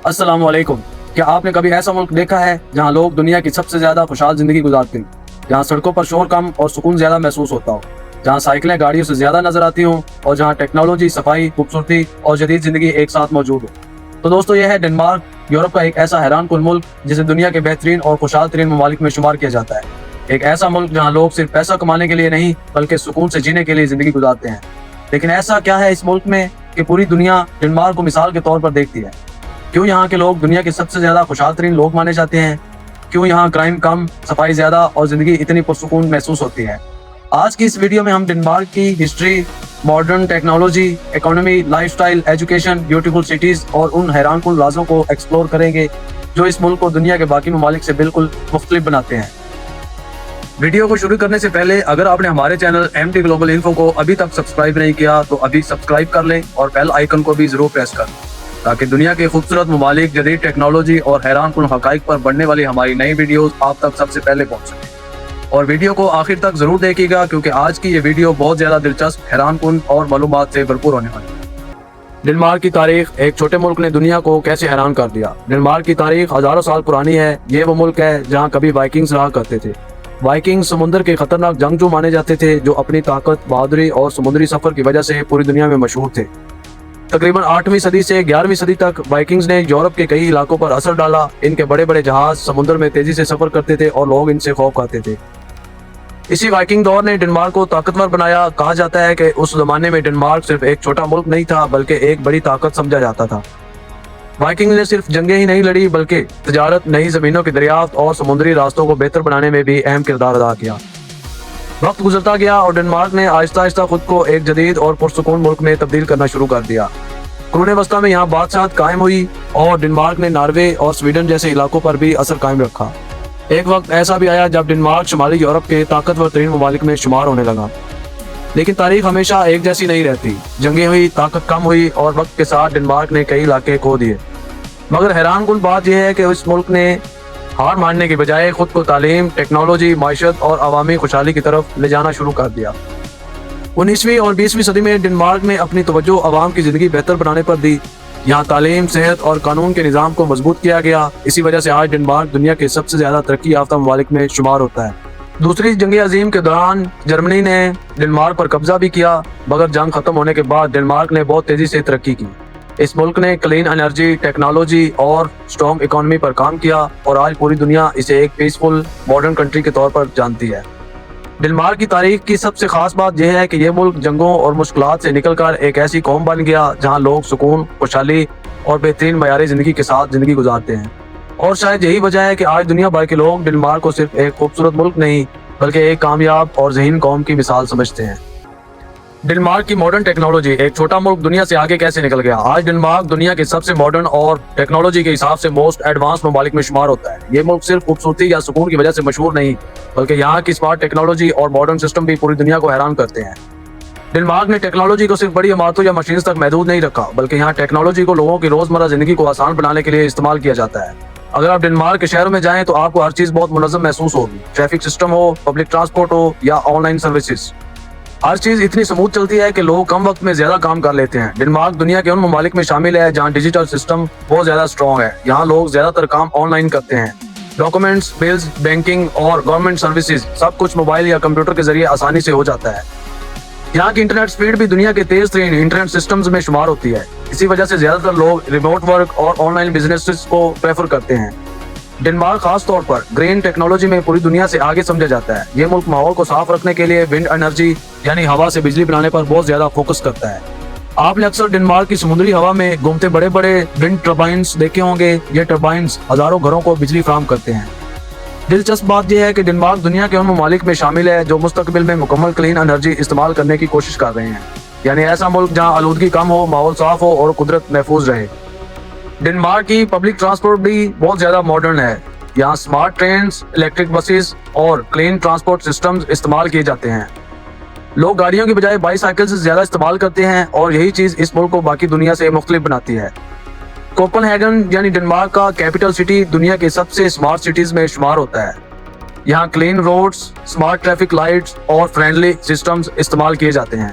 السلام علیکم۔ کیا آپ نے کبھی ایسا ملک دیکھا ہے جہاں لوگ دنیا کی سب سے زیادہ خوشحال زندگی گزارتے ہیں، جہاں سڑکوں پر شور کم اور سکون زیادہ محسوس ہوتا ہو، جہاں سائیکلیں گاڑیوں سے زیادہ نظر آتی ہوں اور جہاں ٹیکنالوجی، صفائی، خوبصورتی اور جدید زندگی ایک ساتھ موجود ہو؟ تو دوستو، یہ ہے ڈنمارک، یورپ کا ایک ایسا حیران کن ملک جسے دنیا کے بہترین اور خوشحال ترین ممالک میں شمار کیا جاتا ہے۔ ایک ایسا ملک جہاں لوگ صرف پیسہ کمانے کے لیے نہیں بلکہ سکون سے جینے کے لیے زندگی گزارتے ہیں۔ لیکن ایسا کیا ہے اس ملک میں کہ پوری دنیا ڈنمارک کو مثال کے طور پر دیکھتی ہے؟ کیوں یہاں کے لوگ دنیا کے سب سے زیادہ خوشحال ترین لوگ مانے جاتے ہیں؟ کیوں یہاں کرائم کم، صفائی زیادہ اور زندگی اتنی پرسکون محسوس ہوتی ہے؟ آج کی اس ویڈیو میں ہم ڈنمارک کی history, modern technology, economy, life style, education, beautiful cities اور ان حیران کن رازوں کو ایکسپلور کریں گے جو اس ملک کو دنیا کے باقی ممالک سے بالکل مختلف بناتے ہیں۔ ویڈیو کو شروع کرنے سے پہلے اگر آپ نے ہمارے چینل MT گلوبل انفو کو ابھی تک سبسکرائب نہیں کیا تو ابھی سبسکرائب کر لیں اور بیل آئیکن کو بھی ضرور پریس کر لیں تاکہ دنیا کے خوبصورت ممالک، جدید ٹیکنالوجی اور حیران کن حقائق پر بڑھنے والی ہماری نئی ویڈیوز آپ تک سب سے پہلے پہنچ سکیں۔ اور ویڈیو کو آخر تک ضرور دیکھیے گا کیونکہ آج کی یہ ویڈیو بہت زیادہ دلچسپ، حیران کن اور معلومات سے بھرپور ہونے والی ہے۔ ڈنمارک کی تاریخ۔ ایک چھوٹے ملک نے دنیا کو کیسے حیران کر دیا۔ ڈنمارک کی تاریخ ہزاروں سال پرانی ہے۔ یہ وہ ملک ہے جہاں کبھی وائکنگز رہا کرتے تھے۔ وائکنگ سمندر کے خطرناک جنگجو مانے جاتے تھے جو اپنی طاقت، بہادری اور سمندری سفر کی وجہ سے پوری دنیا میں مشہور تھے۔ تقریباً 8ویں صدی سے 11ویں صدی تک وائکنگز نے یورپ کے کئی علاقوں پر اثر ڈالا۔ ان کے بڑے بڑے جہاز سمندر میں تیزی سے سفر کرتے تھے اور لوگ ان سے خوف کھاتے تھے۔ اسی وائکنگ دور نے ڈنمارک کو طاقتور بنایا۔ کہا جاتا ہے کہ اس زمانے میں ڈنمارک صرف ایک چھوٹا ملک نہیں تھا بلکہ ایک بڑی طاقت سمجھا جاتا تھا۔ وائکنگ نے صرف جنگیں ہی نہیں لڑی بلکہ تجارت، نئی زمینوں کی دریافت اور سمندری راستوں کو بہتر بنانے میں بھی اہم کردار ادا کیا۔ وقت گزرتا گیا اور ڈنمارک نے آہستہ آہستہ خود کو ایک جدید اور پرسکون ملک میں تبدیل کرنا شروع کر دیا۔ قرون وسطیٰ میں یہاں بادشاہت قائم ہوئی اور ڈنمارک نے ناروے اور سویڈن جیسے علاقوں پر بھی اثر قائم رکھا۔ ایک وقت ایسا بھی آیا جب ڈنمارک شمالی یورپ کے طاقتور ترین ممالک میں شمار ہونے لگا۔ لیکن تاریخ ہمیشہ ایک جیسی نہیں رہتی۔ جنگیں ہوئی، طاقت کم ہوئی اور وقت کے ساتھ ڈنمارک نے کئی علاقے کھو دیے۔ مگر حیران کن بات یہ ہے کہ اس ملک نے ہار ماننے کے بجائے خود کو تعلیم، ٹیکنالوجی، معیشت اور عوامی خوشحالی کی طرف لے جانا شروع کر دیا۔ 19ویں اور 20ویں صدی میں ڈنمارک نے اپنی توجہ عوام کی زندگی بہتر بنانے پر دی۔ یہاں تعلیم، صحت اور قانون کے نظام کو مضبوط کیا گیا۔ اسی وجہ سے آج ڈنمارک دنیا کے سب سے زیادہ ترقی یافتہ ممالک میں شمار ہوتا ہے۔ دوسری جنگ عظیم کے دوران جرمنی نے ڈنمارک پر قبضہ بھی کیا، مگر جنگ ختم ہونے کے بعد ڈنمارک نے بہت تیزی سے ترقی کی۔ اس ملک نے کلین انرجی، ٹیکنالوجی اور اسٹرانگ اکانومی پر کام کیا اور آج پوری دنیا اسے ایک پیسفل ماڈرن کنٹری کے طور پر جانتی ہے۔ ڈنمارک کی تاریخ کی سب سے خاص بات یہ ہے کہ یہ ملک جنگوں اور مشکلات سے نکل کر ایک ایسی قوم بن گیا جہاں لوگ سکون، خوشحالی اور بہترین معیار زندگی کے ساتھ زندگی گزارتے ہیں۔ اور شاید یہی وجہ ہے کہ آج دنیا بھر کے لوگ ڈنمارک کو صرف ایک خوبصورت ملک نہیں بلکہ ایک کامیاب اور ذہین قوم کی مثال سمجھتے ہیں۔ ڈنمارک کی ماڈرن ٹیکنالوجی۔ ایک چھوٹا ملک دنیا سے آگے کیسے نکل گیا؟ آج ڈنمارک دنیا کے سب سے ماڈرن اور ٹیکنالوجی کے حساب سے موسٹ ایڈوانس ممالک میں شمار ہوتا ہے۔ یہ ملک صرف خوبصورتی یا سکون کی وجہ سے مشہور نہیں بلکہ یہاں کی اسمارٹ ٹیکنالوجی اور ماڈرن سسٹم بھی پوری دنیا کو حیران کرتے ہیں۔ ڈنمارک نے ٹیکنالوجی کو صرف بڑی عمارتوں یا مشینز تک محدود نہیں رکھا بلکہ یہاں ٹیکنالوجی کو لوگوں کی روزمرہ زندگی کو آسان بنانے کے لیے استعمال کیا جاتا ہے۔ اگر آپ ڈنمارک کے شہروں میں جائیں تو آپ کو ہر چیز بہت منظم محسوس ہوگی۔ ٹریفک سسٹم ہو، پبلک ٹرانسپورٹ ہو یا آن لائن سروسز، ہر چیز اتنی سموتھ چلتی ہے کہ لوگ کم وقت میں زیادہ کام کر لیتے ہیں۔ ڈنمارک دنیا کے ان ممالک میں شامل ہے جہاں ڈیجیٹل سسٹم بہت زیادہ اسٹرانگ ہے۔ یہاں لوگ زیادہ تر کام آن لائن کرتے ہیں۔ ڈاکومنٹس، بلز، بینکنگ اور گورنمنٹ سروسز سب کچھ موبائل یا کمپیوٹر کے ذریعے آسانی سے ہو جاتا ہے۔ یہاں کی انٹرنیٹ سپیڈ بھی دنیا کے تیز ترین انٹرنیٹ سسٹمز میں شمار ہوتی ہے۔ اسی وجہ سے زیادہ تر لوگ ریموٹ ورک اور آن لائن بزنس کو پریفر کرتے ہیں۔ ڈنمارک خاص طور پر گرین ٹیکنالوجی میں پوری دنیا سے آگے سمجھا جاتا ہے۔ یہ ملک ماحول کو صاف رکھنے کے لیے ونڈ انرجی یعنی ہوا سے بجلی بنانے پر بہت زیادہ فوکس کرتا ہے۔ آپ نے اکثر ڈنمارک کی سمندری ہوا میں گھومتے بڑے بڑے ونڈ ٹربائنز دیکھے ہوں گے۔ یہ ٹربائنز ہزاروں گھروں کو بجلی فراہم کرتے ہیں۔ دلچسپ بات یہ ہے کہ ڈنمارک دنیا کے ان ممالک میں شامل ہے جو مستقبل میں مکمل کلین انرجی استعمال کرنے کی کوشش کر رہے ہیں، یعنی ایسا ملک جہاں آلودگی کم ہو، ماحول صاف ہو اور قدرت محفوظ رہے۔ ڈنمارک کی پبلک ٹرانسپورٹ بھی بہت زیادہ ماڈرن ہے۔ یہاں سمارٹ ٹرینز، الیکٹرک بسز اور کلین ٹرانسپورٹ سسٹمز استعمال کیے جاتے ہیں۔ لوگ گاڑیوں کی بجائے بائی سائیکل سے زیادہ استعمال کرتے ہیں اور یہی چیز اس ملک کو باقی دنیا سے مختلف بناتی ہے۔ کوپن ہیگن یعنی ڈنمارک کا کیپٹل سٹی دنیا کے سب سے اسمارٹ سٹیز میں شمار ہوتا ہے۔ یہاں clean roads, smart traffic lights اور فرینڈلی سسٹمز استعمال کیے جاتے ہیں۔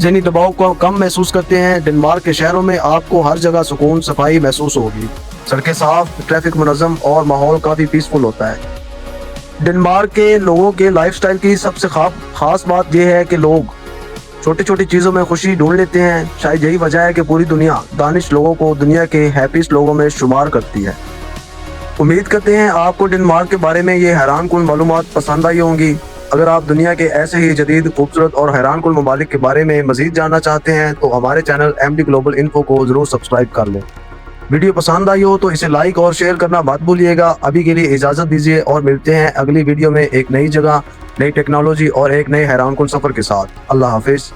ذہنی دباؤ کو کم محسوس کرتے ہیں۔ ڈنمارک کے شہروں میں آپ کو ہر جگہ سکون، صفائی محسوس ہوگی۔ سڑکیں صاف، ٹریفک منظم اور ماحول کافی پیسفل ہوتا ہے۔ ڈنمارک کے لوگوں کے لائف سٹائل کی سب سے خاص بات یہ ہے کہ لوگ چھوٹی چھوٹی چیزوں میں خوشی ڈھونڈ لیتے ہیں۔ شاید یہی وجہ ہے کہ پوری دنیا دانش لوگوں کو دنیا کے ہیپیسٹ لوگوں میں شمار کرتی ہے۔ امید کرتے ہیں آپ کو ڈنمارک کے بارے میں یہ حیران کن معلومات پسند آئی ہوں گی۔ اگر آپ دنیا کے ایسے ہی جدید، خوبصورت اور حیران کن ممالک کے بارے میں مزید جاننا چاہتے ہیں تو ہمارے چینل MD گلوبل انفو کو ضرور سبسکرائب کر لیں۔ ویڈیو پسند آئی ہو تو اسے لائک اور شیئر کرنا مت بھولیے گا۔ ابھی کے لیے اجازت دیجیے اور ملتے ہیں اگلی ویڈیو میں ایک نئی جگہ، نئی ٹیکنالوجی اور ایک نئے حیران کن سفر کے ساتھ۔ اللہ حافظ۔